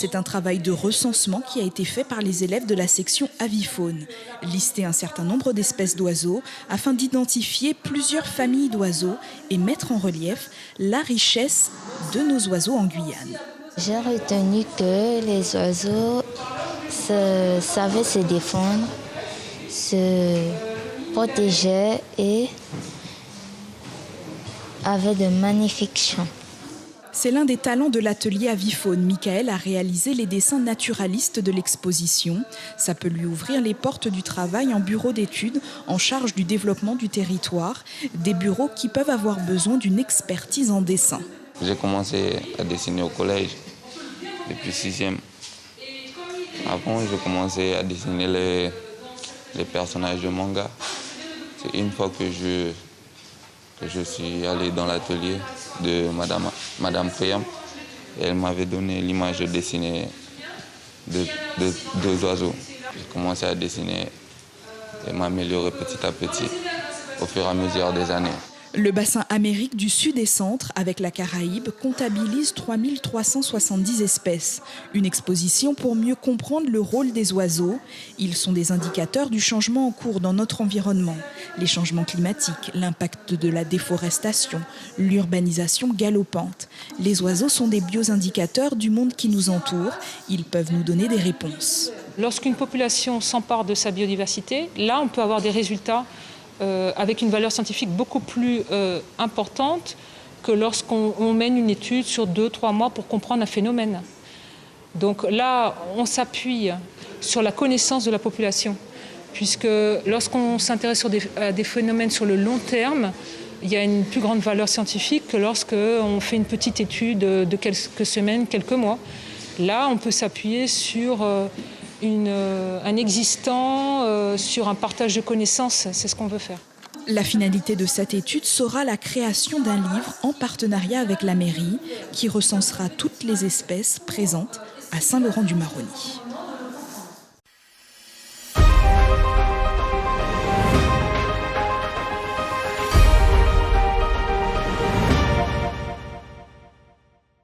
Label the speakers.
Speaker 1: C'est un travail de recensement qui a été fait par les élèves de la section avifaune. Lister un certain nombre d'espèces d'oiseaux afin d'identifier plusieurs familles d'oiseaux et mettre en relief la richesse de nos oiseaux en Guyane.
Speaker 2: J'ai retenu que les oiseaux savaient se défendre, se protégeaient et avaient de magnifiques chants.
Speaker 1: C'est l'un des talents de l'atelier avifaune. Michael a réalisé les dessins naturalistes de l'exposition. Ça peut lui ouvrir les portes du travail en bureau d'études en charge du développement du territoire, des bureaux qui peuvent avoir besoin d'une expertise en dessin.
Speaker 3: J'ai commencé à dessiner au collège depuis 6e. Avant, je commençais à dessiner les personnages de manga. C'est une fois que je suis allé dans l'atelier de Madame Priam. Et elle m'avait donné l'image de dessiner deux oiseaux. J'ai commencé à dessiner et m'améliorer petit à petit au fur et à mesure des années.
Speaker 1: Le bassin Amérique du Sud et Centre, avec la Caraïbe, comptabilise 3370 espèces. Une exposition pour mieux comprendre le rôle des oiseaux. Ils sont des indicateurs du changement en cours dans notre environnement. Les changements climatiques, l'impact de la déforestation, l'urbanisation galopante. Les oiseaux sont des bioindicateurs du monde qui nous entoure. Ils peuvent nous donner des réponses.
Speaker 4: Lorsqu'une population s'empare de sa biodiversité, là on peut avoir des résultats avec une valeur scientifique beaucoup plus importante que lorsqu'on mène une étude sur 2-3 mois pour comprendre un phénomène. Donc là, on s'appuie sur la connaissance de la population, puisque lorsqu'on s'intéresse à des phénomènes sur le long terme, il y a une plus grande valeur scientifique que lorsqu'on fait une petite étude de quelques semaines, quelques mois. Là, on peut s'appuyer sur un existant, sur un partage de connaissances, c'est ce qu'on veut faire.
Speaker 1: La finalité de cette étude sera la création d'un livre en partenariat avec la mairie qui recensera toutes les espèces présentes à Saint-Laurent-du-Maroni.